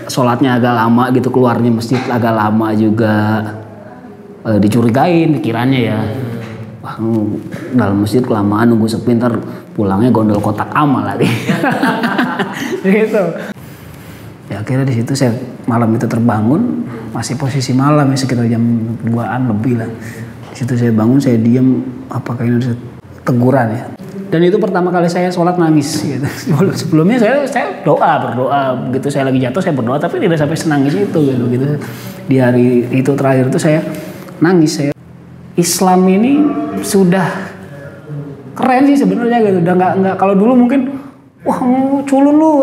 sholatnya agak lama gitu, keluarnya masjid agak lama juga, dicurigain pikirannya ya. Wah, dalam masjid kelamaan nunggu sepi, ntar pulangnya gondol kotak amal lagi. Gitu. Ya akhirnya di situ saya malam itu terbangun, masih posisi malam ya, sekitar jam 2-an lebih lah. Di situ saya bangun, saya diam, apakah ini ada teguran ya. Dan itu pertama kali saya sholat nangis gitu. Sebelumnya saya berdoa gitu, saya lagi jatuh saya berdoa, tapi tidak sampai senangis itu gitu. Di hari itu terakhir itu saya nangis. Islam ini sudah keren sih sebenarnya gitu. Udah nggak kalau dulu mungkin wah culun lu,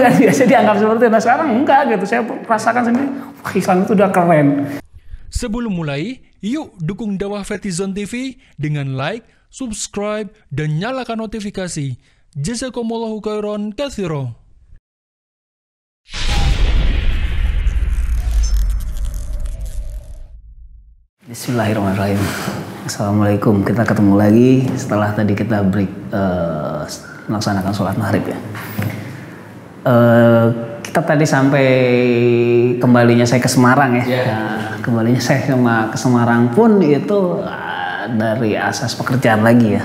biasa dianggap seperti itu. Nah sekarang enggak gitu. Saya rasakan sendiri, wah Islam itu udah keren. Sebelum mulai, yuk dukung dakwah Fetizon TV dengan like, subscribe, dan nyalakan notifikasi. Jazakumullahu khairan katsira. Bismillahirrahmanirrahim. Assalamualaikum. Kita ketemu lagi setelah tadi kita break melaksanakan sholat maghrib ya. Kita tadi sampai kembalinya saya ke Semarang ya. Nah, kembalinya saya ke Semarang pun itu dari asas pekerjaan lagi ya.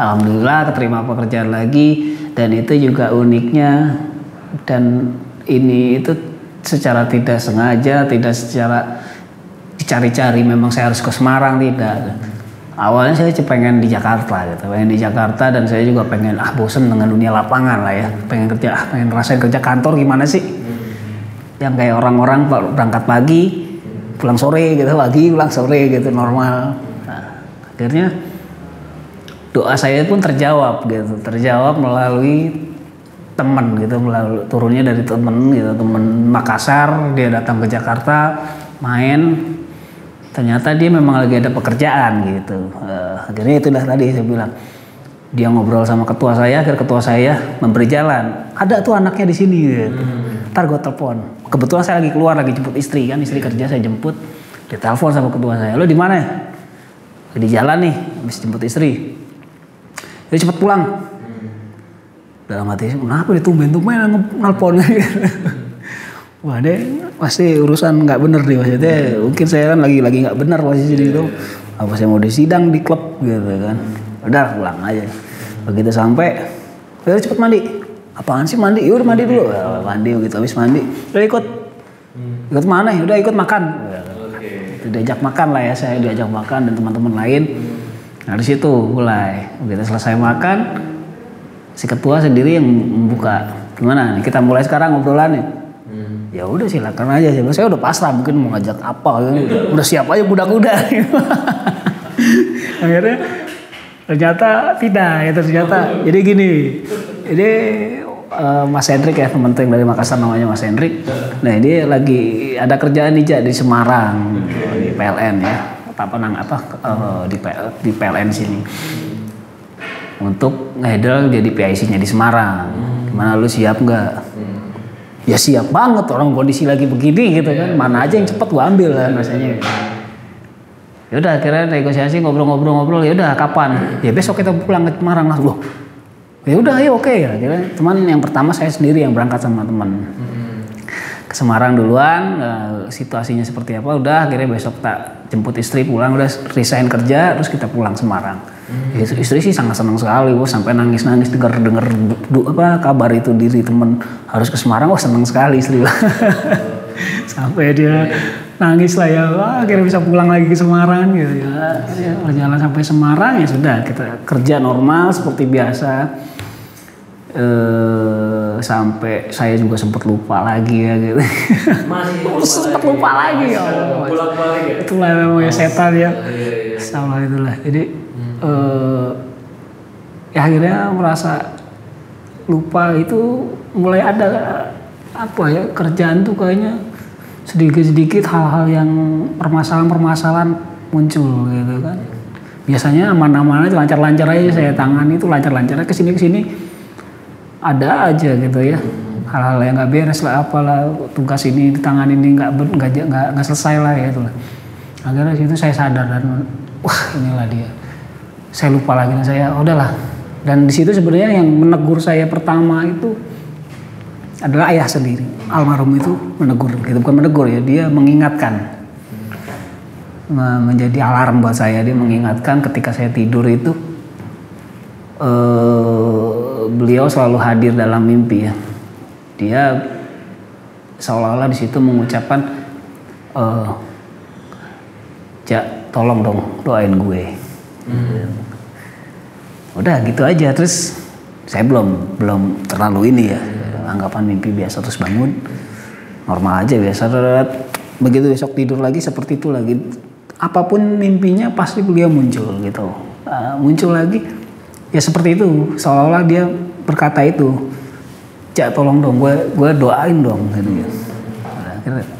Alhamdulillah keterima pekerjaan lagi, dan itu juga uniknya, dan ini itu secara tidak sengaja, tidak secara dicari-cari memang saya harus ke Semarang, tidak. Awalnya saya pengen di Jakarta gitu, pengen di Jakarta, dan saya juga pengen bosen dengan dunia lapangan lah ya, pengen kerja, pengen rasain kerja kantor gimana sih, yang kayak orang-orang berangkat pagi pulang sore gitu, pagi pulang sore gitu normal. Nah, akhirnya doa saya pun terjawab gitu, terjawab melalui teman gitu, melalui turunnya dari teman gitu, teman Makassar, dia datang ke Jakarta main. Ternyata dia memang lagi ada pekerjaan gitu. Akhirnya itulah tadi saya bilang, dia ngobrol sama ketua saya, akhirnya ketua saya memberi jalan. Ada tuh anaknya di sini gitu. Ntar gue telepon. Kebetulan saya lagi keluar, lagi jemput istri kan, istri kerja saya jemput. Dia telepon sama ketua saya, lo di mana ya? Di jalan nih, habis jemput istri. Jadi cepet pulang. Dalam hati saya, kenapa dia tumben-tumben nelpon gitu. Wah deh, pasti urusan nggak bener nih maksudnya. Mungkin saya kan lagi nggak bener posisi di situ. Apa saya mau disidang di klub gitu kan? Udah pulang aja. Begitu sampai, udah cepet mandi. Apaan sih mandi? Yaudah mandi dulu. Mandi gitu, habis mandi. Udah ikut mana? Udah ikut makan. Itu diajak makan lah ya, saya diajak makan dan teman-teman lain. Nah di situ mulai. Begitu selesai makan, si ketua sendiri yang membuka. Gimana? Kita mulai sekarang ngobrolannya. Ya udah silakan aja, saya udah pasrah, mungkin mau ngajak apa gitu. Udah siap aja budak-budak. Akhirnya ternyata tidak ya, ternyata jadi gini, ini Mas Hendrik ya, teman yang dari Makassar namanya Mas Hendrik. Nah dia lagi ada kerjaan di Semarang, di PLN ya, di PLN sini untuk ngedel jadi PIC-nya di Semarang. Gimana, lu siap nggak? Ya siap banget, orang kondisi lagi begini gitu kan, mana aja yang cepet gua ambil kan rasanya. Ya udah akhirnya negosiasi, ngobrol, ya udah kapan? Ya besok kita pulang ke Semarang lah. Loh, ya udah ayo oke ya. Akhirnya teman yang pertama saya sendiri yang berangkat sama teman ke Semarang duluan. Situasinya seperti apa? Udah akhirnya besok tak jemput istri pulang, udah resign kerja, terus kita pulang Semarang. Istri sih sangat senang sekali, sampai nangis-nangis dengar kabar itu diri teman harus ke Semarang, senang sekali istri. Sampai dia nangis lah ya, akhirnya bisa pulang lagi ke Semarang gitu ya. Berjalan sampai Semarang ya sudah, kita kerja normal seperti biasa. Sampai saya juga sempat lupa lagi ya gitu. Sempat lupa lagi ya. Itulah namanya setan ya. Sama itulah. Jadi ya akhirnya merasa lupa, itu mulai ada apa ya, kerjaan tuh kayaknya sedikit-sedikit hal-hal yang permasalahan muncul gitu kan. Biasanya aman-aman aja, lancar-lancar aja saya tangani, itu lancar-lancar aja, kesini ada aja gitu ya, hal-hal yang nggak beres lah, apalah tugas ini ditangani ini nggak selesai lah ya itulah. Akhirnya situ saya sadar dan wah inilah dia. Saya lupa lagi, saya udahlah. Dan di situ sebenarnya yang menegur saya pertama itu adalah ayah sendiri. Almarhum itu menegur, gitu bukan menegur ya, dia mengingatkan, menjadi alarm buat saya. Dia mengingatkan ketika saya tidur itu, beliau selalu hadir dalam mimpi ya. Dia seolah-olah di situ mengucapkan, Jak, tolong dong doain gue. Udah gitu aja. Terus saya belum terlalu ini ya, anggapan mimpi biasa, terus bangun normal aja biasa. Begitu besok tidur lagi seperti itu lagi. Apapun mimpinya pasti beliau muncul gitu. Muncul lagi ya seperti itu, seolah-olah dia berkata itu, Jak tolong dong gue doain dong gitu ya.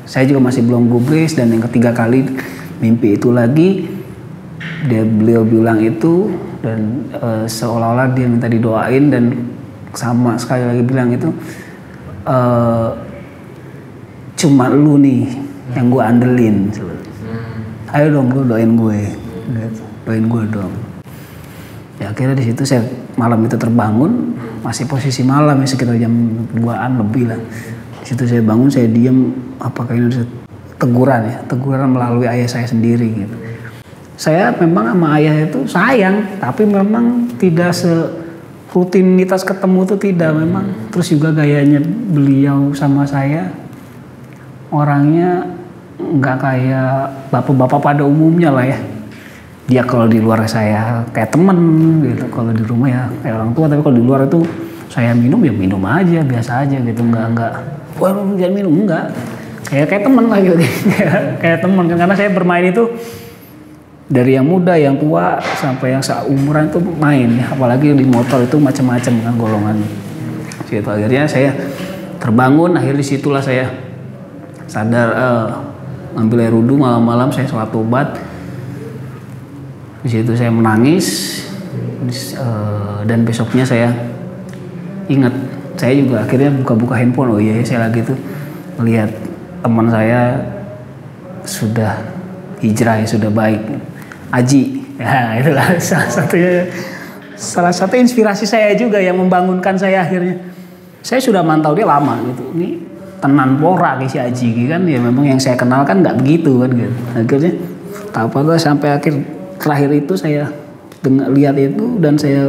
Saya juga masih belum gubris, dan yang ketiga kali mimpi itu lagi beliau bilang itu, dan seolah-olah dia minta didoain, dan sama sekali lagi bilang itu, cuma lu nih yang gue andelin. Ayo dong lu doain gue, doain gue dong. Ya akhirnya di situ saya malam itu terbangun, masih posisi malam ya, sekitar jam 2-an lebih lah. Di situ saya bangun, saya diam, apakah ini ada teguran melalui ayah saya sendiri gitu. Saya memang sama ayah itu sayang, tapi memang tidak serutinitas ketemu itu tidak memang. Terus juga gayanya beliau sama saya, orangnya nggak kayak bapak-bapak pada umumnya lah ya. Dia kalau di luar saya kayak temen gitu, kalau di rumah ya kayak orang tua, tapi kalau di luar itu saya minum ya minum aja, biasa aja gitu, nggak wah jangan minum, enggak, kayak temen lah gitu. Kayak temen, karena saya bermain itu dari yang muda, yang tua sampai yang seumuran itu main ya, apalagi di motor itu macam-macam kan golongan. Situ akhirnya saya terbangun, akhirnya disitulah saya sadar, ambil air wudhu malam-malam, saya sholat tobat. Di situ saya menangis, dan besoknya saya ingat, saya juga akhirnya buka-buka handphone. Oh iya, saya lagi tuh melihat teman saya sudah hijrah ya, sudah baik, Aji. Ya itulah salah satu inspirasi saya juga yang membangunkan saya akhirnya. Saya sudah mantau dia lama gitu. Ini tenan pora kayak si Aji kan, ya memang yang saya kenal kan nggak begitu kan gitu. Akhirnya tak apa sampai terakhir itu saya lihat itu, dan saya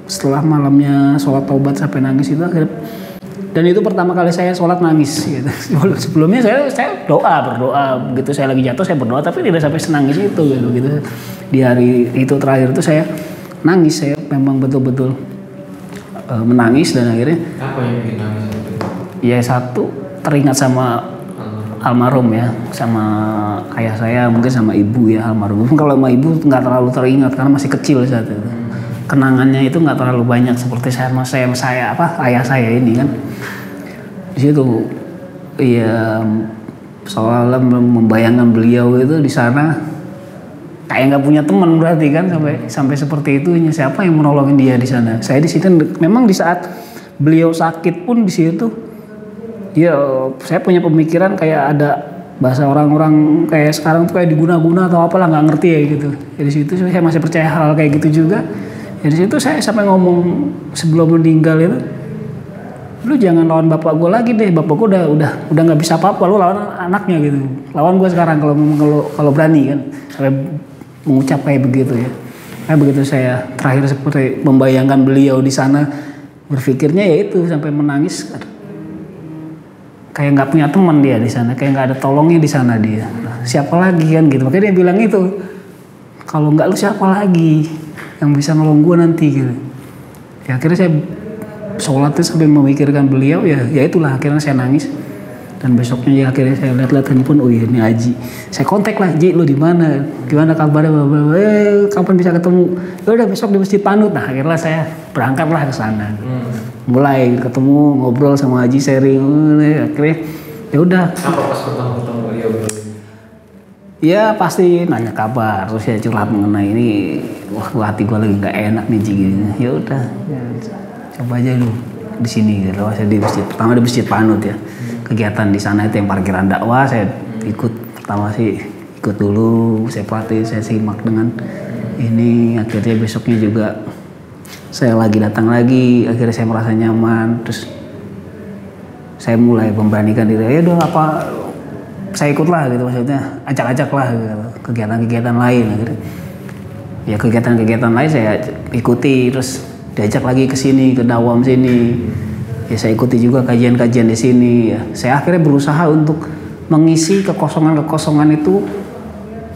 setelah malamnya sholat taubat sampai nangis itu akhirnya, dan itu pertama kali saya sholat nangis gitu. Sebelumnya saya berdoa begitu saya lagi jatuh saya berdoa, tapi tidak sampai senangis itu gitu. Di hari itu terakhir itu saya nangis, saya memang betul-betul menangis, dan akhirnya apa yang bikin nangis? Ya satu, teringat sama almarhum ya, sama ayah saya, mungkin sama ibu ya almarhum. Kalau sama ibu nggak terlalu teringat karena masih kecil saat itu. Kenangannya itu nggak terlalu banyak seperti ayah saya ini kan. Di situ ya seolah-olah membayangkan beliau itu di sana kayak nggak punya teman, berarti kan sampai seperti itu. Siapa yang menolongin dia di sana? Saya di situ memang di saat beliau sakit pun di situ. Ya, saya punya pemikiran kayak ada bahasa orang-orang kayak sekarang tuh kayak diguna-guna atau apalah, nggak ngerti ya gitu. Jadi situ saya masih percaya hal kayak gitu juga. Jadi situ saya sampai ngomong sebelum meninggal itu, lu jangan lawan bapak gue lagi deh, bapak gue udah nggak bisa apa-apa, lu lawan anaknya gitu. Lawan gue sekarang kalau berani kan. Sampai mengucap kayak begitu ya. Kayak begitu saya terakhir seperti membayangkan beliau di sana, berpikirnya ya itu sampai menangis. Kayak nggak punya teman dia di sana, kayak nggak ada tolongnya di sana dia. Siapa lagi kan gitu. Makanya dia bilang itu, kalau nggak lu siapa lagi yang bisa nolong gue nanti gitu. Ya akhirnya saya sholat itu sampai memikirkan beliau, ya itulah akhirnya saya nangis. Dan besoknya ya akhirnya saya lihat handphone, oh iya ini Aji. Saya kontak lah, Ji lu di mana? Gimana kabarnya? Kapan bisa ketemu? Ya udah besok di Masjid Panut. Nah akhirnya saya berangkatlah ke sana. Mulai ketemu, ngobrol sama Aji, sharing. Akhirnya ya udah. Apa pas ketemu beliau? Ya pasti nanya kabar, terus saya curhat mengenai ini. Wah hati gue lagi nggak enak nih Ji. Ya udah, coba aja lu di sini. Gitu. Saya di masjid, pertama di Masjid Panut ya. Kegiatan di sana itu yang parkiran dakwah, saya ikut pertama sih ikut dulu, saya pelatih, saya simak dengan ini. Akhirnya besoknya juga saya lagi datang lagi, akhirnya saya merasa nyaman. Terus saya mulai memberanikan diri, ya udah apa saya ikutlah gitu, maksudnya ajak-ajaklah gitu, kegiatan-kegiatan lain gitu. Ya kegiatan-kegiatan lain saya ikuti, terus diajak lagi ke sini, ke Dawam sini. Ya saya ikuti juga kajian-kajian di sini ya. Saya akhirnya berusaha untuk mengisi kekosongan-kekosongan itu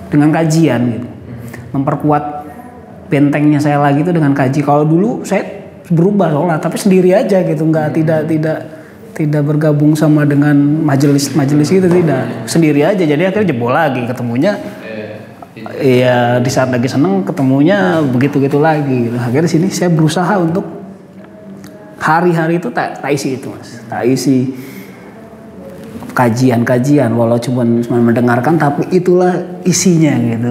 dengan kajian gitu. Memperkuat bentengnya saya lagi itu dengan kaji. Kalau dulu saya berubah soalnya, tapi sendiri aja gitu, tidak bergabung sama dengan majelis gitu, tidak, sendiri aja. Jadi akhirnya jebol lagi, ketemunya ya di saat lagi seneng ketemunya begitu lagi gitu. Akhirnya sini saya berusaha untuk hari-hari itu tak isi itu Mas, tak isi kajian walau cuma mendengarkan, tapi itulah isinya gitu,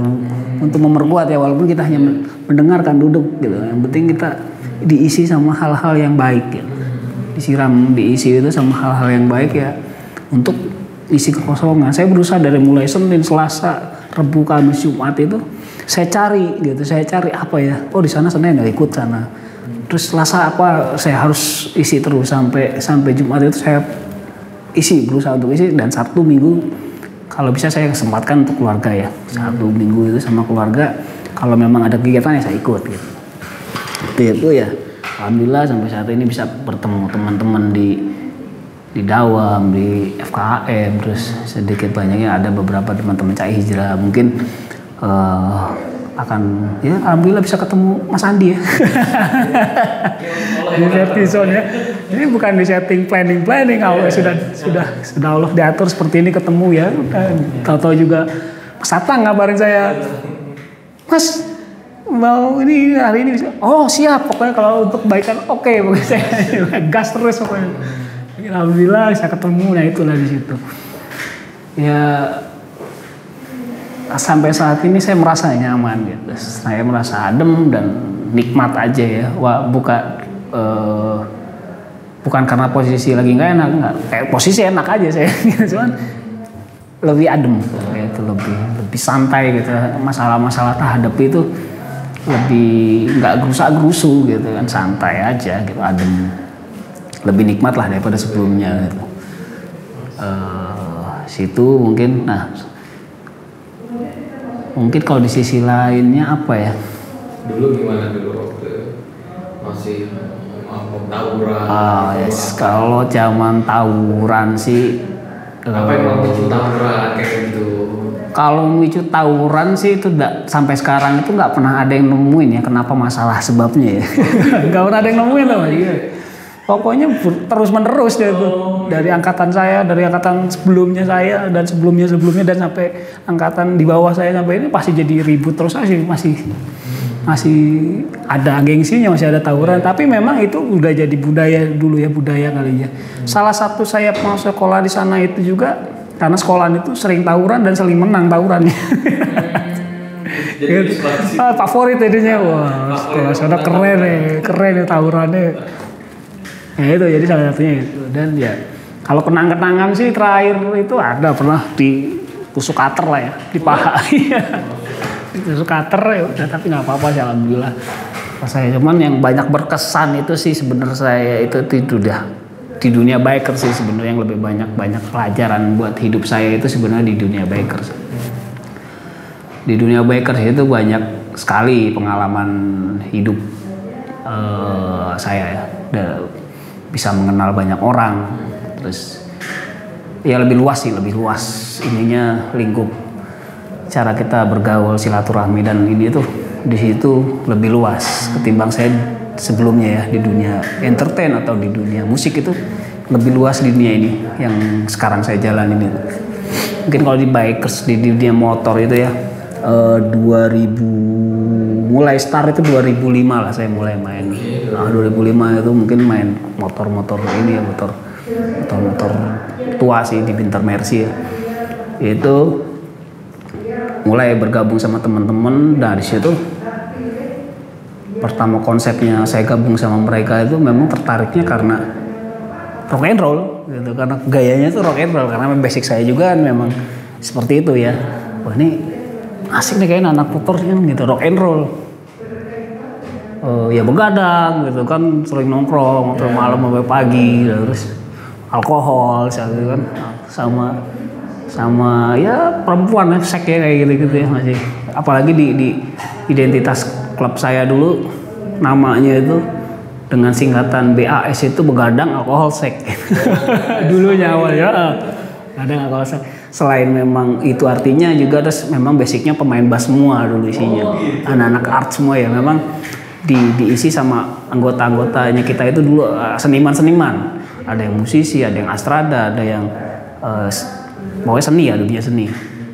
untuk memperkuat ya, walaupun kita hanya mendengarkan duduk gitu, yang penting kita diisi sama hal-hal yang baik gitu. Diisi itu sama hal-hal yang baik ya, untuk isi kekosongan. Saya berusaha dari mulai Senin, Selasa, Rabu, Kamis, Jumat itu saya cari apa ya, oh di sana Senin ya ikut sana, terus Selasa apa saya harus isi terus sampai Jumat itu saya berusaha untuk isi, dan Sabtu Minggu kalau bisa saya kesempatkan untuk keluarga ya, Sabtu Minggu itu sama keluarga, kalau memang ada kegiatan ya saya ikut gitu. Itu ya, alhamdulillah sampai saat ini bisa bertemu teman-teman di Dawam, di FKHM, terus sedikit banyaknya ada beberapa teman-teman Cai Hijrah, mungkin akan ya alhamdulillah bisa ketemu Mas Andi ya. Di Vertizon ya. Ini bukan di setting planning awal sudah Allah diatur seperti ini, ketemu ya. Tahu-tahu juga Satang ngabarin saya, Mas mau ini hari ini, oh siap, pokoknya kalau untuk kebaikan oke, pokoknya saya gas terus pokoknya. Alhamdulillah saya ketemu, nah itulah di situ. Ya sampai saat ini saya merasa nyaman gitu. Saya merasa adem dan nikmat aja ya. Wah, bukan karena posisi lagi nggak enak, kayak posisi enak aja saya, cuman lebih adem, gitu, lebih santai gitu. Masalah-masalah hadapi itu lebih nggak gerusa-gerusu gitu kan, santai aja gitu, adem, lebih nikmat lah daripada sebelumnya gitu. Situ mungkin, nah mungkin kalau di sisi lainnya apa ya? Dulu gimana waktu masih tawuran? Yes. Kalau zaman tawuran sih, apa yang memicu tawuran kayak gitu? Kalau memicu tawuran sih itu sampai sekarang itu nggak pernah ada yang nemuin ya kenapa masalah sebabnya ya. Nggak pernah ada yang nemuin loh. Iya. Pokoknya terus menerus deh tuh, dari angkatan saya, dari angkatan sebelumnya saya, dan sebelumnya dan sampai angkatan di bawah saya sampai ini pasti jadi ribut terus aja, masih ada gengsinya, masih ada tawuran. Tapi memang itu udah jadi budaya dulu ya, budaya kali ya. Salah satu saya mau sekolah di sana itu juga karena sekolahan itu sering tawuran dan sering menang tawurannya. Jadi favorit jadinya, wah sekolah sana keren ya tawurannya. Ya itu jadi salah satunya itu. Dan ya kalau kenang-kenangan sih terakhir itu ada pernah ditusuk kater lah ya, di paha. Ditusuk kater ya udah, tapi nggak apa-apa sih alhamdulillah. Pas saya cuman yang banyak berkesan itu sih sebenarnya saya itu udah di dunia biker sih sebenarnya, yang lebih banyak pelajaran buat hidup saya itu sebenarnya di dunia biker. Di dunia biker itu banyak sekali pengalaman hidup saya ya. Bisa mengenal banyak orang, terus ya lebih luas ininya, lingkup cara kita bergaul, silaturahmi, dan ini tuh di situ lebih luas ketimbang saya sebelumnya ya, di dunia entertain atau di dunia musik itu lebih luas di dunia ini yang sekarang saya jalanin itu. Mungkin kalau di bikers, di dunia motor itu ya 2000 mulai start itu 2005 lah saya mulai main. Nah 2005 itu mungkin main motor-motor ini ya, motor tua sih di Binter Mercy ya. Itu mulai bergabung sama teman-teman. Nah di situ pertama konsepnya saya gabung sama mereka itu memang tertariknya karena rock and roll gitu, karena gayanya itu rock and roll, karena basic saya juga kan memang seperti itu ya. Wah ini asik nih kayaknya anak motor kan gitu, rock and roll. Ya begadang gitu kan, sering nongkrong malam sampai pagi, terus alkohol kan, sama ya perempuan seks ya kayak gitu ya masih. Apalagi di identitas klub saya dulu namanya itu dengan singkatan BAS itu begadang alkohol seks. Dulunya awalnya begadang alkohol seks. Selain memang itu artinya juga terus memang basicnya pemain bass semua dulu isinya. Anak-anak art semua ya memang diisi sama anggota-anggotanya kita itu dulu seniman-seniman. Ada yang musisi, ada yang astrada, ada yang pokoknya seni ya, dunia seni.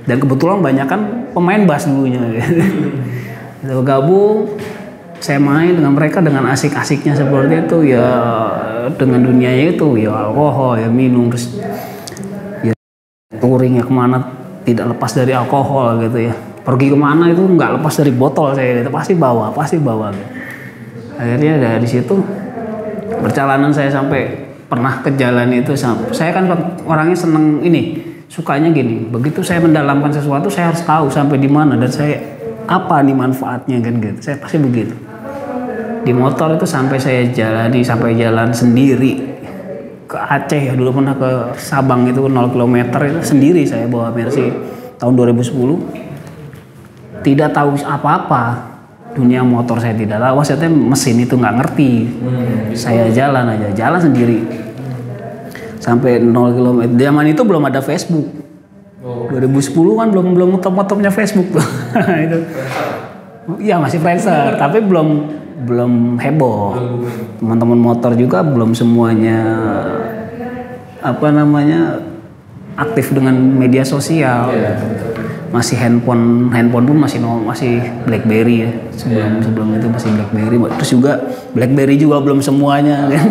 Dan kebetulan banyak kan pemain bass dulunya. Kita gabung, saya main dengan mereka dengan asik-asiknya seperti itu ya, dengan dunianya itu ya alkohol ya minum terus ya touring ya kemana tidak lepas dari alkohol gitu ya. Pergi kemana itu nggak lepas dari botol saya itu pasti bawa gitu. Akhirnya dari situ perjalanan saya sampai pernah ke jalan itu, saya kan orangnya seneng ini, sukanya gini, begitu saya mendalamkan sesuatu saya harus tahu sampai di mana dan saya apa nih manfaatnya kan gitu, saya pasti begitu. Di motor itu sampai jalan sendiri ke Aceh ya, dulu pernah ke Sabang itu 0 km itu sendiri saya bawa Mercy tahun 2010. Tidak tahu apa-apa, dunia motor saya tidak tahu, maksudnya mesin itu nggak ngerti. Saya jalan sendiri sampai 0 km. Zaman itu belum ada Facebook. 2010 kan belum top-topnya Facebook tuh. Itu. Iya masih Friendster, tapi belum heboh. Teman-teman motor juga belum semuanya aktif dengan media sosial. Masih handphone pun masih BlackBerry ya. Sebelum itu masih BlackBerry. Terus juga BlackBerry juga belum semuanya kan.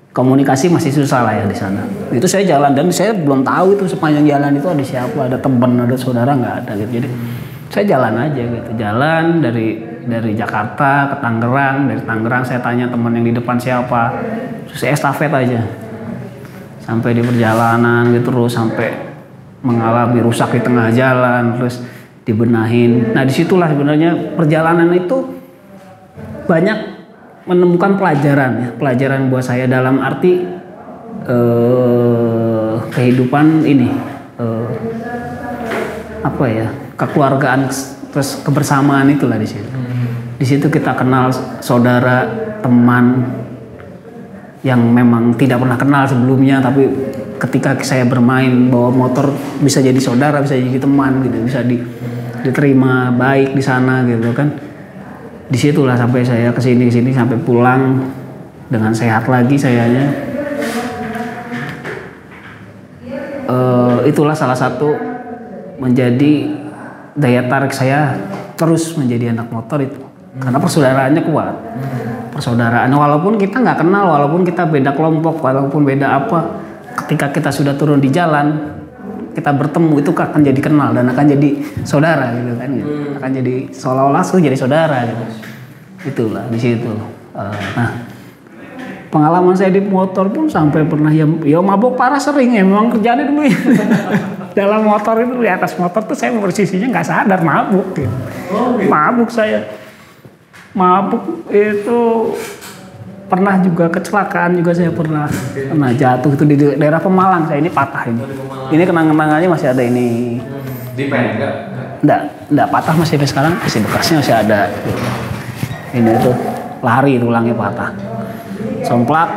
Komunikasi masih susah lah ya di sana. Itu saya jalan dan saya belum tahu itu sepanjang jalan itu ada siapa, ada teman, ada saudara nggak ada gitu. Jadi saya jalan aja gitu. Jalan dari Jakarta ke Tangerang, dari Tangerang saya tanya teman yang di depan siapa. Terus saya estafet aja. Sampai di perjalanan gitu terus sampai mengalami rusak di tengah jalan, terus dibenahin. Nah disitulah sebenarnya perjalanan itu banyak menemukan pelajaran buat saya dalam arti kehidupan ini kekeluargaan terus kebersamaan itulah di situ. Di situ kita kenal saudara, teman yang memang tidak pernah kenal sebelumnya, tapi ketika saya bermain bawa motor bisa jadi saudara, bisa jadi teman gitu, bisa diterima baik di sana gitu kan. Disitulah sampai saya kesini sampai pulang dengan sehat lagi sayanya. Itulah salah satu menjadi daya tarik saya terus menjadi anak motor itu karena persaudaraannya kuat. Persaudaraan walaupun kita nggak kenal, walaupun kita beda kelompok, walaupun beda apa. Ketika kita sudah turun di jalan, kita bertemu itu akan jadi kenal dan akan jadi saudara gitu kan, akan jadi seolah-olah jadi saudara gitu. Itulah di situ. Nah, pengalaman saya di motor pun sampai pernah ya mabok parah sering ya, memang kerjaannya dulu ya. Dalam motor itu di atas motor tuh saya posisinya nggak sadar mabuk gitu. Mabuk saya, mabuk itu. Pernah juga kecelakaan juga saya pernah jatuh itu di daerah Pemalang saya ini patah ini. Ini kenang-kenangannya masih ada ini. Di pen enggak patah masih sampai sekarang masih bekasnya masih ada. Ini tuh lari tulangnya patah. Somplak.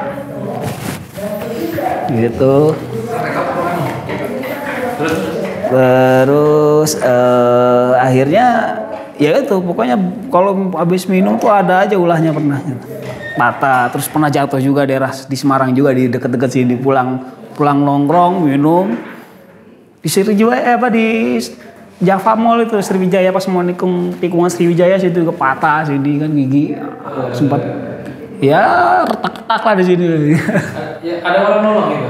Gitu. Terus akhirnya ya itu pokoknya kalau habis minum tuh ada aja ulahnya pernah gitu. Patah, terus pernah jatuh juga daerah di Semarang juga di deket-deket sini pulang nongkrong minum di Sriwijaya di Java Mall itu Sriwijaya pas mau tikungan Sriwijaya situ ke patah sini kan gigi sempat ya retak-retak lah di sini. Ya, ada orang nolong gitu.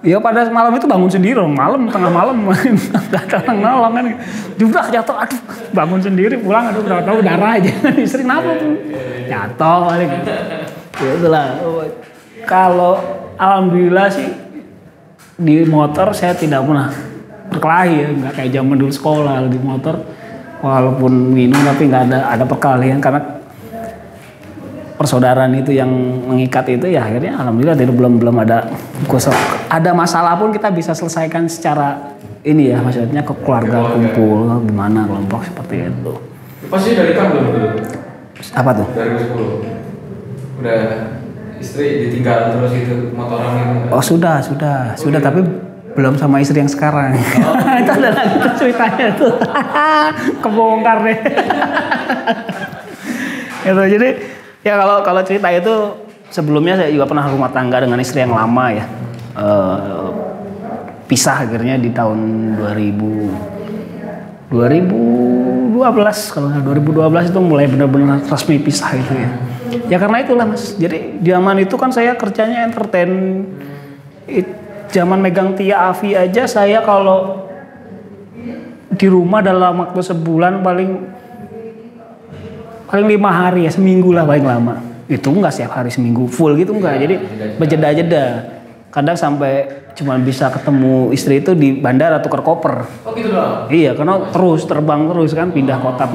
Ya pada malam itu bangun sendiri, tengah malam nggak ada orang nolong kan, jubrak jatuh, aduh bangun sendiri pulang, aduh tahu darah aja, istri kenapa tuh jatuh balik, ya itulah. Kalau alhamdulillah sih di motor saya tidak pernah berkelahi ya, nggak kayak zaman dulu sekolah di motor, walaupun minum tapi nggak ada perkelahian karena persaudaraan itu yang mengikat itu ya akhirnya alhamdulillah belum ada masalah pun kita bisa selesaikan secara ini ya, maksudnya ke keluarga kumpul gimana kelompok seperti itu. Pasti dari tahun dulu. Apa tuh? 2010. Udah istri ditinggal terus itu motoran itu. Oh sudah tapi belum sama istri yang sekarang. Itu adalah ceritanya tuh. Kebongkar deh. Gitu, jadi ya kalau cerita itu sebelumnya saya juga pernah rumah tangga dengan istri yang lama ya. Pisah akhirnya di tahun 2012 kalau 2012 itu mulai benar-benar resmi pisah itu ya. Ya karena itulah Mas. Jadi zaman itu kan saya kerjanya entertain. Zaman megang Tia Avi aja saya kalau di rumah dalam waktu sebulan paling 5 hari ya, seminggu lah paling lama. Itu enggak setiap hari seminggu full gitu enggak. Jadi berjeda-jeda. Kadang sampai cuma bisa ketemu istri itu di bandara tukar koper. Oh gitu doang? Iya, karena terus terbang terus kan, pindah kota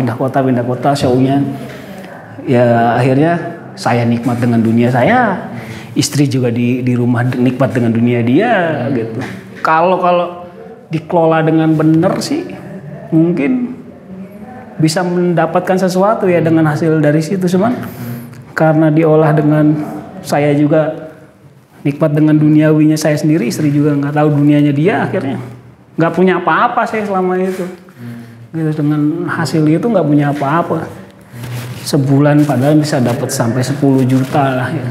show-nya. Ya akhirnya saya nikmat dengan dunia saya, istri juga di rumah nikmat dengan dunia dia gitu. Kalau dikelola dengan benar sih mungkin bisa mendapatkan sesuatu ya dengan hasil dari situ, cuman karena diolah dengan saya juga nikmat dengan duniawinya saya sendiri, istri juga nggak tahu dunianya dia, akhirnya nggak punya apa-apa saya selama itu. Gitu, dengan hasil itu nggak punya apa-apa. Sebulan padahal bisa dapat sampai 10 juta lah ya.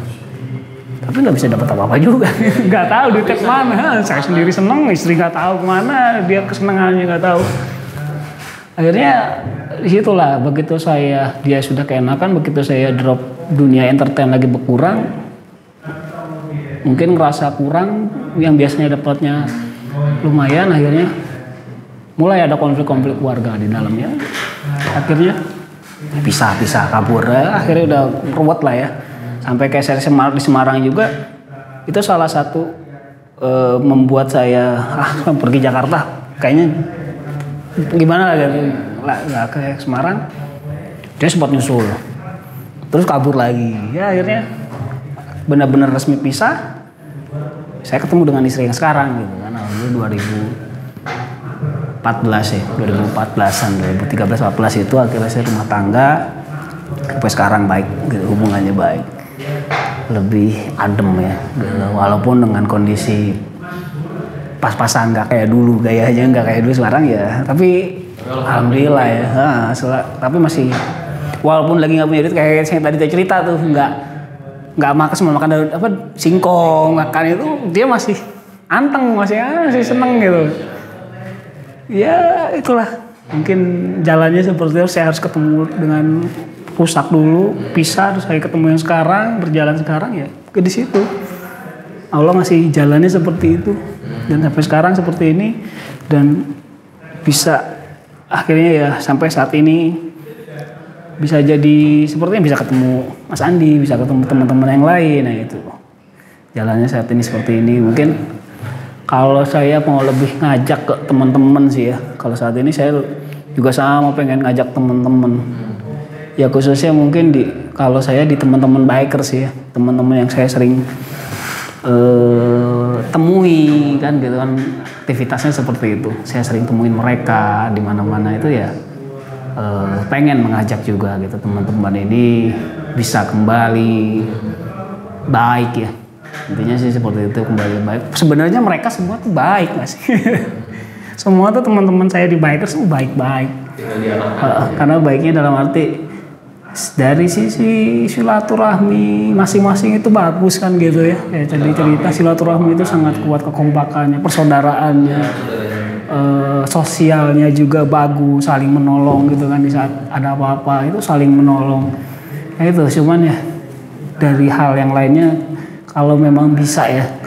Tapi nggak bisa dapat apa-apa juga. Nggak tahu duitnya kemana. Saya sendiri seneng, istri nggak tahu kemana, dia kesenangannya nggak tahu. Akhirnya disitulah begitu dia sudah keenakan, begitu saya drop dunia entertain lagi berkurang, mungkin ngerasa kurang, yang biasanya dapatnya lumayan, akhirnya mulai ada konflik-konflik keluarga di dalamnya. Akhirnya pisah kabur, akhirnya udah ruwet lah ya. Sampai kayak saya di Semarang juga, itu salah satu membuat saya pergi Jakarta, kayaknya gimana lah gitu. Lah ke Semarang, dia sempat nyusul, terus kabur lagi. Ya akhirnya benar-benar resmi pisah. Saya ketemu dengan istri yang sekarang gitu kan, dulu 2014 ya, 2014an, 2013-14 itu akhirnya saya rumah tangga. Sampai sekarang baik, gitu, hubungannya baik, lebih adem ya, gitu. Walaupun dengan kondisi pas-pasan nggak kayak dulu, gayanya nggak kayak dulu sekarang ya, tapi alhamdulillah ya, tapi masih, walaupun lagi nggak punya duit kayak saya tadi cerita tuh, nggak makan singkong, makan itu dia masih anteng, masih seneng gitu. Ya itulah mungkin jalannya seperti itu. Saya harus ketemu dengan rusak dulu, pisah, terus saya ketemu yang sekarang, berjalan sekarang ya ke di situ. Allah ngasih jalannya seperti itu dan sampai sekarang seperti ini, dan bisa akhirnya ya sampai saat ini bisa jadi sepertinya bisa ketemu Mas Andi, bisa ketemu teman-teman yang lain. Nah itu jalannya saat ini seperti ini. Mungkin kalau saya mau lebih ngajak ke teman-teman sih ya, kalau saat ini saya juga sama pengen ngajak teman-teman ya, khususnya mungkin kalau saya di teman-teman bikers ya, teman-teman yang saya sering temui kan gitu kan, aktivitasnya seperti itu. Saya sering temuin mereka di mana-mana itu ya, pengen mengajak juga gitu teman-teman ini bisa kembali baik ya. Intinya sih seperti itu, kembali baik. Sebenarnya mereka semua tuh baik Mas. Semua tuh teman-teman saya di bikers tuh baik-baik. Karena baiknya dalam arti dari sisi silaturahmi masing-masing itu bagus kan gitu ya. Ya jadi cerita silaturahmi itu sangat kuat, kekompakannya, persaudaraannya, sosialnya juga bagus, saling menolong gitu kan, di saat ada apa-apa itu saling menolong. Ya itu, cuman ya dari hal yang lainnya kalau memang bisa ya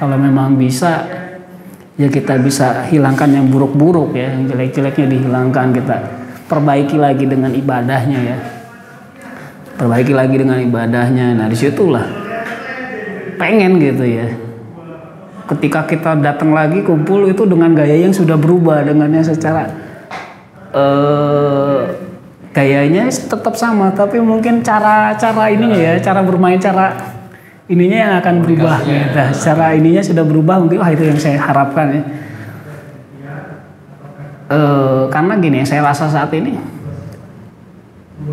kita bisa hilangkan yang buruk-buruk ya, yang jelek-jeleknya dihilangkan, kita perbaiki lagi dengan ibadahnya ya. Nah disitulah pengen gitu ya, ketika kita datang lagi kumpul itu dengan gaya yang sudah berubah, dengannya secara gayanya tetap sama, tapi mungkin cara ininya ya, cara bermain, cara ininya yang akan berubah. Nah, secara ininya sudah berubah, mungkin itu yang saya harapkan ya. Karena gini, saya rasa saat ini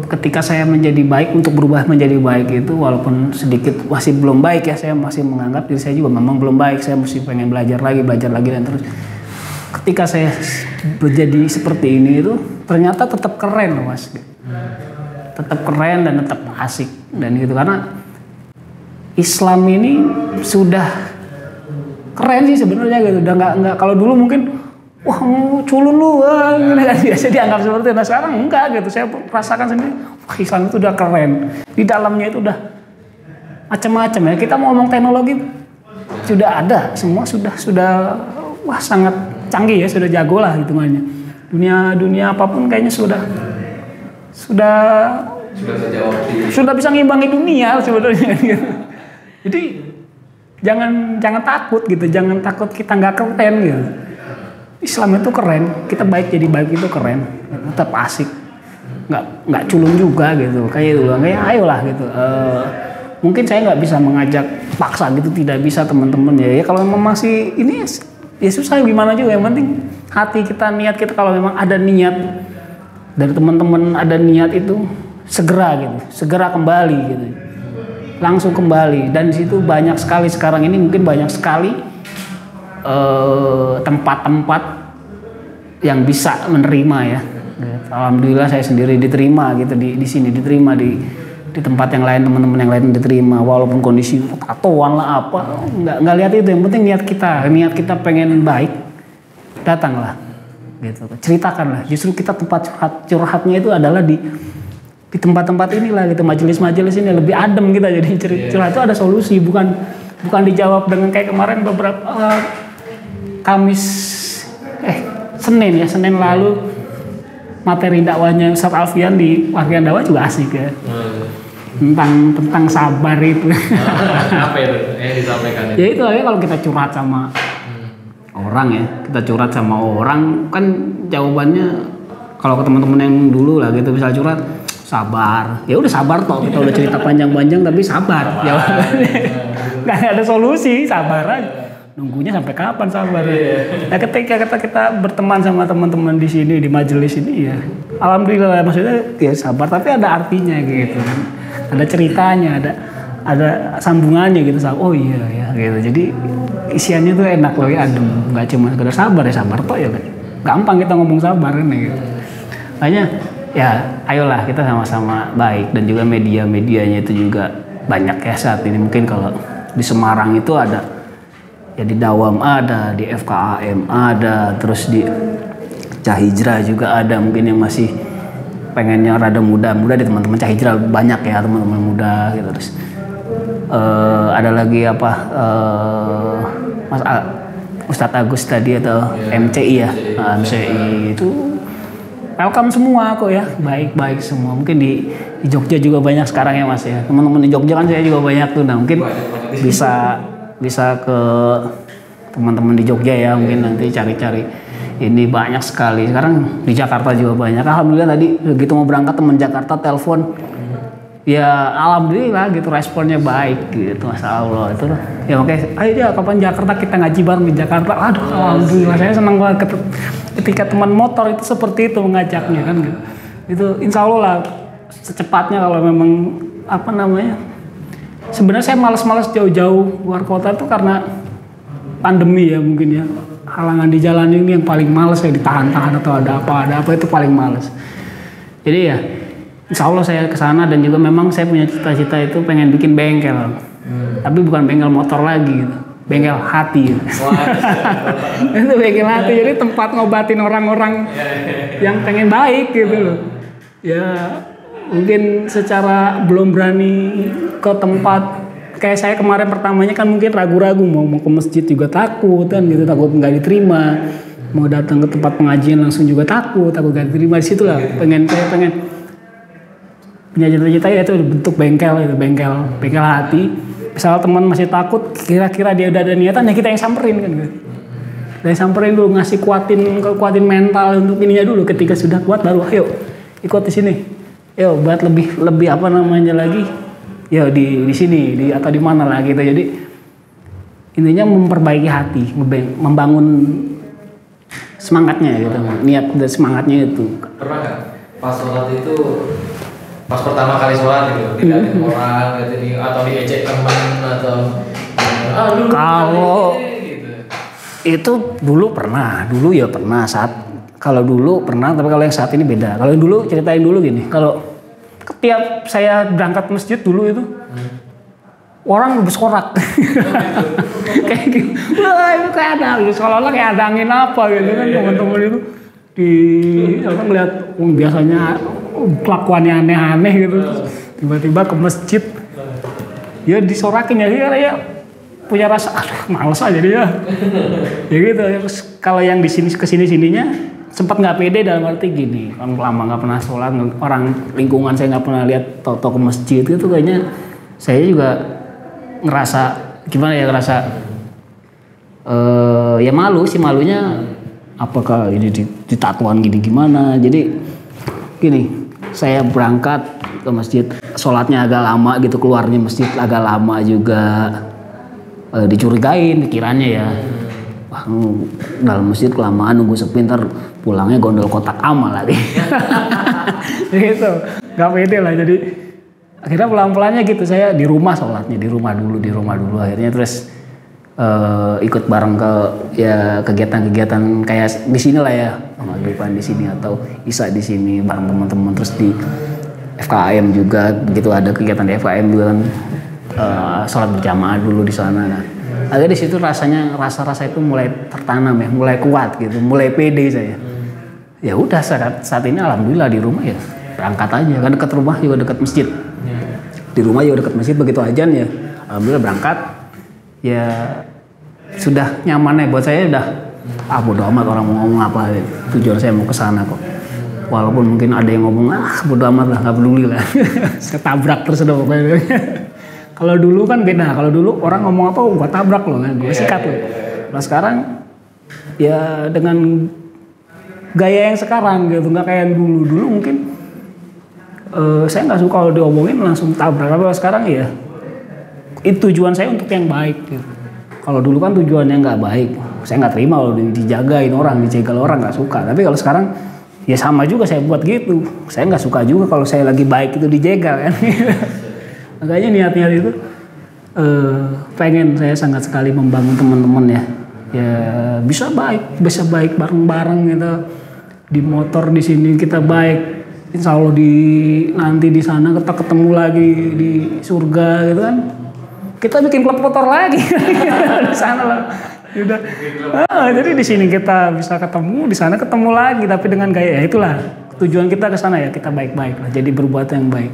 ketika saya menjadi baik, untuk berubah menjadi baik itu walaupun sedikit masih belum baik ya, saya masih menganggap diri saya juga memang belum baik, saya mesti pengen belajar lagi dan terus ketika saya menjadi seperti ini itu ternyata tetap keren loh Mas, tetap keren dan tetap asik dan gitu, karena Islam ini sudah keren sih sebenarnya gitu, udah nggak kalau dulu mungkin wah culun lu, biasa dianggap seperti itu. Nah sekarang enggak gitu, saya rasakan sendiri, wah Islam itu udah keren, di dalamnya itu udah macam-macam ya. Kita mau ngomong teknologi sudah ada, semua sudah wah sangat canggih ya, sudah jago lah hitungannya. Dunia apapun kayaknya sudah sudah bisa ngimbangi dunia sebenarnya. Jadi jangan takut gitu, jangan takut kita nggak keren gitu. Islam itu keren, kita baik jadi baik itu keren, tetap asik, nggak culun juga gitu, kayak itu, kayak ayolah gitu. Mungkin saya nggak bisa mengajak paksa gitu, tidak bisa teman-teman ya. Kalau memang masih ini ya susah gimana juga, yang penting hati kita, niat kita, kalau memang ada niat dari teman-teman, ada niat itu segera gitu, segera kembali gitu, langsung kembali. Dan di situ banyak sekali sekarang ini, mungkin banyak sekali tempat-tempat yang bisa menerima ya. Alhamdulillah saya sendiri diterima gitu di sini, diterima di tempat yang lain, teman-teman yang lain diterima walaupun kondisi tatoan lah apa, nggak lihat itu, yang penting niat kita pengen baik, datanglah gitu, ceritakanlah. Justru kita tempat curhatnya itu adalah di tempat-tempat inilah gitu, majelis-majelis ini lebih adem kita, jadi curhat itu ada solusi, bukan dijawab dengan kayak kemarin beberapa Senin lalu materi dakwahnya Ustaz Alfian di Warga Dakwah juga asik ya. Tentang sabar itu. Apa itu yang disampaikan? Ya itu aja, kalau kita curhat sama orang ya, kan jawabannya kalau ke teman-teman yang dulu lah gitu, bisa curhat sabar. Ya udah sabar toh, kita udah cerita panjang-panjang tapi sabar. Jawabannya nggak ada solusi, sabar aja. Nunggunya sampai kapan sabar? Nah ketika kita berteman sama teman-teman di sini, di majelis ini ya, alhamdulillah, maksudnya ya sabar tapi ada artinya gitu kan, ada ceritanya, ada sambungannya gitu. Oh iya ya gitu, jadi isiannya tuh enak loh ya, adem, nggak cuma sekedar sabar toh ya kan, gampang kita ngomong sabar kan gitu. Makanya ya ayolah kita sama-sama baik, dan juga medianya itu juga banyak ya saat ini. Mungkin kalau di Semarang itu ada ya, di Dawam ada, di FKAM ada, terus di Cahijra juga ada. Mungkin yang masih pengennya rada muda di teman-teman Cahijra banyak ya, teman-teman muda gitu. Terus ada lagi apa, Mas Ustadz Agus tadi atau MCI ya, MCI itu welcome semua kok ya, baik semua. Mungkin di Jogja juga banyak sekarang ya Mas ya, teman-teman di Jogja kan saya juga banyak tuh. Nah mungkin bisa ke teman-teman di Jogja ya, mungkin nanti cari-cari, ini banyak sekali. Sekarang di Jakarta juga banyak. Alhamdulillah tadi begitu mau berangkat teman Jakarta telepon, ya alhamdulillah gitu, responnya baik gitu, masya Allah itu. Ya oke, ayo ya kapan Jakarta kita ngaji bareng di Jakarta. Aduh alhamdulillah, saya senang banget ketika teman motor itu seperti itu mengajaknya kan gitu. Itu insya Allah lah secepatnya, kalau memang apa namanya. Sebenarnya saya malas jauh-jauh luar kota tuh karena pandemi ya, mungkin ya, halangan di jalan ini yang paling males ya, ditahan-tahan atau ada apa itu paling males. Jadi ya insya Allah saya kesana, dan juga memang saya punya cita-cita itu pengen bikin bengkel, tapi bukan bengkel motor lagi gitu, bengkel hati gitu. Itu bengkel hati, jadi tempat ngobatin orang-orang yang pengen baik gitu loh ya. Mungkin secara belum berani ke tempat kayak saya kemarin, pertamanya kan mungkin ragu-ragu mau ke masjid juga takut kan gitu, takut nggak diterima. Mau datang ke tempat pengajian langsung juga takut nggak diterima. Di situ lah pengen punya cita-cita ya, itu bentuk bengkel hati. Misal teman masih takut, kira-kira dia udah ada niatan, ya kita yang samperin kan gitu. Kita yang samperin dulu, ngasih kuatin mental untuk ininya dulu. Ketika sudah kuat baru ayo ikut di sini. Yo buat lebih apa namanya lagi, ya di sini atau di mana lah gitu. Jadi intinya memperbaiki hati, membangun semangatnya gitu, niat dan semangatnya itu. Pernah nggak pas sholat itu, pas pertama kali sholat gitu, dilihatin orang atau diejek teman atau kalau gitu. itu dulu pernah saat dulu pernah, tapi kalau yang saat ini beda. Kalau yang dulu ceritain dulu gini, kalau tiap saya berangkat masjid dulu itu orang bersorak kayak gitu, wah itu kayak ada seolah-olah kayak ada angin apa gitu kan, teman-teman itu di apa ngeliat biasanya kelakuannya aneh-aneh gitu, tiba-tiba ke masjid ya disorakin ya punya rasa males aja dia ya gitu. Kalau yang di sini kesininya sempat nggak pede dalam arti gini, kan lama nggak pernah sholat, orang lingkungan saya nggak pernah lihat toto ke masjid gitu, kayaknya saya juga ngerasa gimana ya, ya malu sih, malunya apakah ini ditatuan gini gimana. Jadi gini, saya berangkat ke masjid, sholatnya agak lama gitu, keluarnya masjid agak lama juga, dicurigain pikirannya ya, wah dalam masjid kelamaan nunggu sepi, ntar pulangnya gondol kotak amal lagi gitu, nggak pede lah. Jadi akhirnya pelan-pelannya gitu, saya di rumah sholatnya, di rumah dulu akhirnya. Terus ikut bareng ke ya kegiatan-kegiatan kayak di sini lah ya, maghriban di sini atau isya di sini bareng teman-teman. Terus di FKM juga begitu, ada kegiatan di FKM juga kan, sholat berjamaah dulu di sana. Nah, akhirnya di situ rasanya rasa itu mulai tertanam ya, mulai kuat gitu, mulai pede saya. Ya udah saat ini alhamdulillah di rumah ya berangkat aja, kan dekat rumah juga dekat masjid. Di rumah juga dekat masjid, begitu ajan ya alhamdulillah berangkat. Ya sudah nyaman ya buat saya, udah bodo amat orang mau ngomong apa, tujuan saya mau ke sana kok. Walaupun mungkin ada yang ngomong bodo amat lah, nggak peduli lah. Saya tabrak terus udah pokoknya. Kalau dulu kan beda, kalau dulu orang ngomong apa gua tabrak loh, gua sikat loh. Nah sekarang ya dengan gaya yang sekarang gitu, nggak kayak yang dulu mungkin saya nggak suka kalau diomongin langsung tabrak. Tapi sekarang ya itu tujuan saya untuk yang baik gitu. Kalau dulu kan tujuannya nggak baik, saya nggak terima kalau dijagain orang, dicegal orang, nggak suka. Tapi kalau sekarang ya sama juga, saya buat gitu. Saya nggak suka juga kalau saya lagi baik itu dijegal kan. Makanya niat-niat itu pengen saya sangat sekali membangun teman-teman ya bisa baik bareng-bareng gitu. Di motor di sini kita baik, insya Allah nanti di sana kita ketemu lagi di surga gitu kan. Kita bikin klub motor lagi di sana lah. Udah. Jadi di sini kita bisa ketemu, di sana ketemu lagi, tapi dengan gaya itulah tujuan kita ke sana ya, kita baik-baik lah, jadi berbuat yang baik.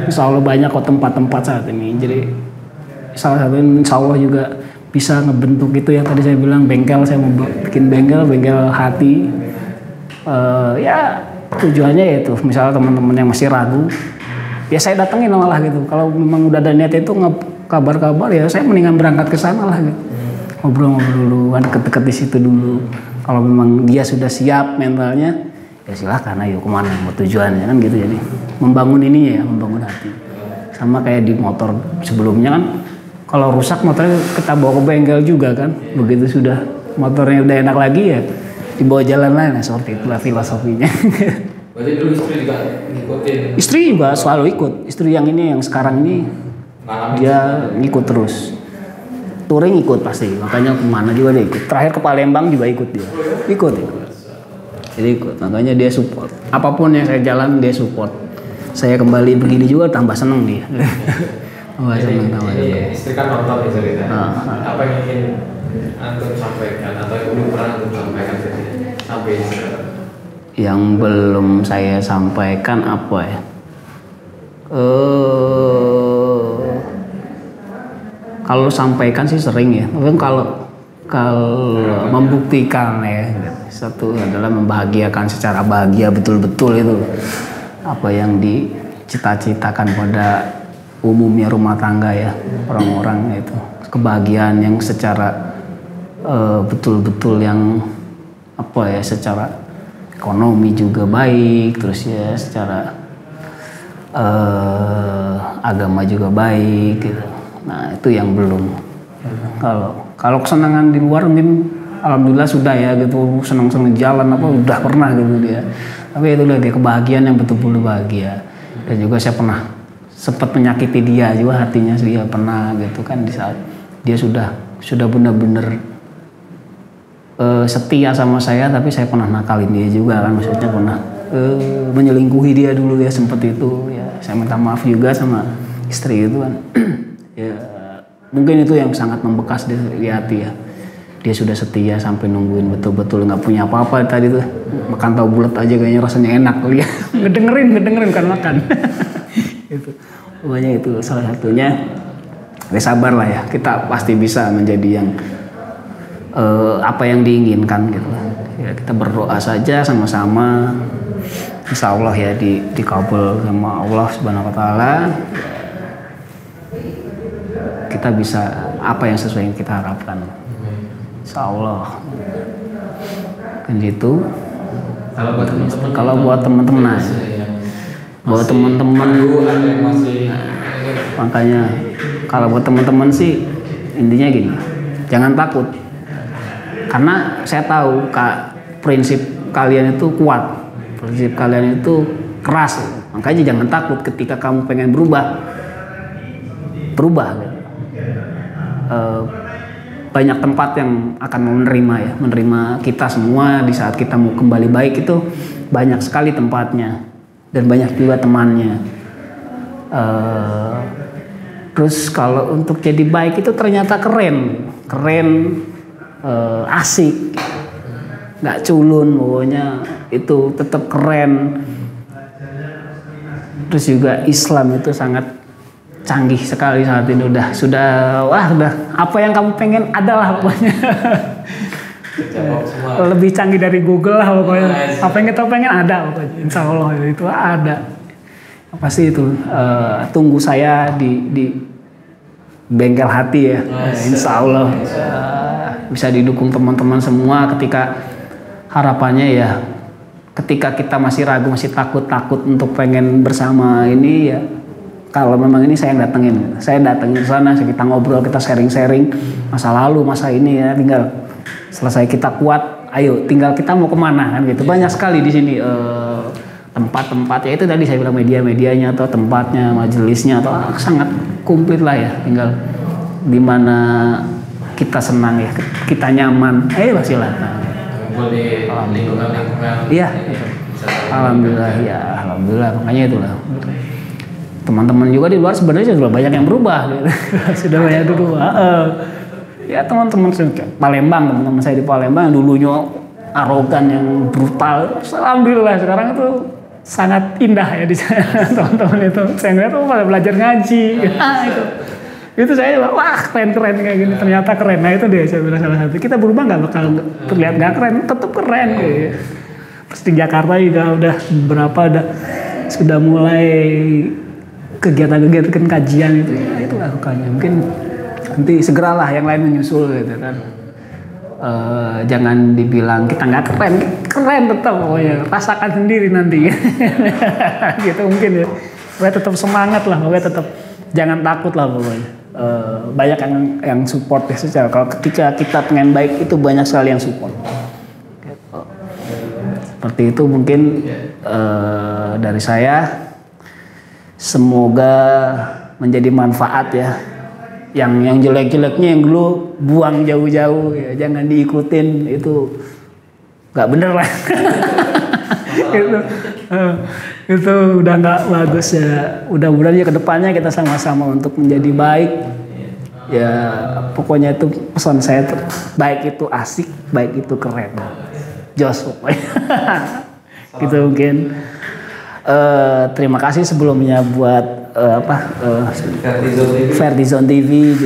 Insya Allah banyak kok tempat-tempat saat ini. Jadi salah satu insya Allah juga bisa ngebentuk itu yang tadi saya bilang, bengkel, saya mau bikin bengkel hati. Ya tujuannya itu, misalnya teman-teman yang masih ragu, ya saya datengin malah gitu. Kalau memang udah ada niat itu kabar-kabar ya saya mendingan berangkat ke sana lah gitu. Ngobrol-ngobrol dulu, deket-deket di situ dulu. Kalau memang dia sudah siap mentalnya, ya silakan ayo kemana mau tujuannya kan gitu. Jadi membangun ininya ya, membangun hati. Sama kayak di motor sebelumnya kan, kalau rusak motornya kita bawa ke bengkel juga kan. Begitu sudah motornya udah enak lagi ya dibawa jalan lain, seperti itulah filosofinya. Berarti dulu istri juga ngikutin? Istri juga selalu ikut. Istri yang ini, yang sekarang ini dia ngikut terus. Touring ikut pasti, makanya kemana juga dia ikut. Terakhir ke Palembang juga ikut dia. Ikut. Jadi ikut, makanya dia support. Apapun yang saya jalan dia support. Saya kembali begini juga tambah seneng dia. Tambah seneng. Istri kan nonton ya ceritanya. Apa yang ingin antum sampaikan atau yang belum pernah antum sampaikan sampai sekarang? Yang belum saya sampaikan apa ya? Kalau sampaikan sih sering ya, mungkin kalau membuktikan ya, satu adalah membahagiakan secara bahagia betul-betul itu apa yang dicita-citakan pada umumnya rumah tangga ya, orang-orang itu kebahagiaan yang secara betul-betul yang apa ya, secara ekonomi juga baik, terus ya secara agama juga baik gitu. Nah itu yang belum. Kalau kesenangan di luar mungkin alhamdulillah sudah ya gitu, senang-senang jalan apa udah pernah gitu dia. Tapi itu dia kebahagiaan yang betul-betul bahagia. Dan juga saya pernah sempat menyakiti dia juga, hatinya dia pernah gitu kan, di saat dia sudah benar-benar setia sama saya, tapi saya pernah nakalin dia juga kan, maksudnya pernah menyelingkuhi dia dulu ya, sempat itu ya, saya minta maaf juga sama istri itu kan. Ya mungkin itu yang sangat membekas di hati ya, dia sudah setia sampai nungguin betul-betul nggak punya apa-apa tadi tuh, makan tahu bulat aja kayaknya rasanya enak lihat. ngedengerin kan makan. Itu pokoknya itu salah satunya. Ya sabar lah ya, kita pasti bisa menjadi yang apa yang diinginkan gitu. Ya kita berdoa saja sama-sama, insya Allah ya dikabul sama Allah Subhanahu Wa Taala. Kita bisa apa yang sesuai yang kita harapkan, insya Allah. Kan gitu. Kalau buat teman-teman, makanya kalau buat teman-teman sih intinya gini, jangan takut. Karena saya tahu prinsip kalian itu kuat, prinsip kalian itu keras, makanya jangan takut ketika kamu pengen berubah. Banyak tempat yang akan menerima kita semua di saat kita mau kembali baik, itu banyak sekali tempatnya dan banyak juga temannya. Terus kalau untuk jadi baik itu ternyata keren, asik, nggak culun, pokoknya itu tetap keren. Terus juga Islam itu sangat canggih sekali saat ini, sudah apa yang kamu pengen adalah pokoknya. Lebih canggih dari Google lah pokoknya. Apa yang kita pengen ada pokoknya, insya Allah itu ada. Pasti itu tunggu saya di bengkel hati ya, insya Allah bisa didukung teman-teman semua. Ketika harapannya ya, ketika kita masih ragu, masih takut untuk pengen bersama ini ya, kalau memang ini saya datengin ke sana, kita ngobrol, kita sharing masa lalu, masa ini ya, tinggal selesai kita kuat, ayo tinggal kita mau kemana kan gitu. Banyak sekali di sini tempat-tempat ya, itu tadi saya bilang media-medianya atau tempatnya, majelisnya atau sangat komplit lah ya, tinggal di mana kita senang ya, kita nyaman, ayo silakan. Iya, alhamdulillah, makanya itulah. Teman-teman juga di luar sebenarnya sudah banyak yang berubah, gitu. Sudah banyak berubah. Ya teman-teman teman-teman saya di Palembang yang dulunya arogan, yang brutal, alhamdulillah sekarang itu sangat indah ya di sana. Teman-teman itu saya ngeliat tuh pada belajar ngaji. Itu saya bilang, wah keren kayak gini, ternyata keren. Nah itu dia saya bilang salah satu, kita berubah nggak bakal terlihat nggak keren, tetap keren gitu. Terus di Jakarta juga udah sudah mulai kegiatan kajian itu lakukannya. Mungkin nanti segeralah yang lain menyusul gitu kan. Jangan dibilang kita nggak keren tetap pokoknya, rasakan sendiri nanti. Gitu mungkin ya, pokoknya tetap semangat lah, pokoknya tetap jangan takut lah pokoknya. Banyak yang support ya secara, kalau ketika kita pengen baik itu banyak sekali yang support gitu. Seperti itu mungkin dari saya. Semoga menjadi manfaat ya. Yang jelek-jeleknya yang dulu buang jauh-jauh ya, jangan diikutin, itu nggak bener lah. itu udah nggak bagus ya. Mudah-mudahan ya kedepannya kita sama-sama untuk menjadi baik ya. Pokoknya itu pesan saya tuh, baik itu asik, baik itu keren, jos pokoknya. Gitu mungkin. Terima kasih sebelumnya buat Vertizon TV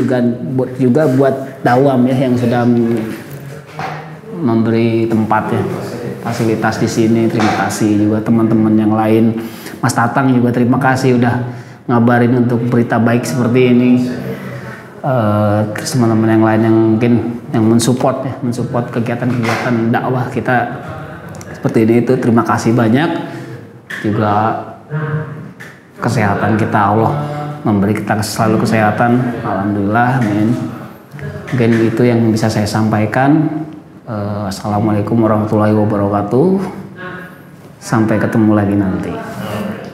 juga buat Dawam ya, yang sudah memberi tempat ya, fasilitas di sini. Terima kasih juga teman-teman yang lain, Mas Tatang juga terima kasih udah ngabarin untuk berita baik seperti ini. Terus teman-teman yang lain yang mungkin yang mensupport kegiatan-kegiatan dakwah kita, seperti ini itu. Terima kasih banyak juga, kesehatan kita Allah memberi kita selalu kesehatan, alhamdulillah, amin. Mungkin itu yang bisa saya sampaikan. Assalamualaikum warahmatullahi wabarakatuh. Sampai ketemu lagi nanti.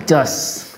Jos.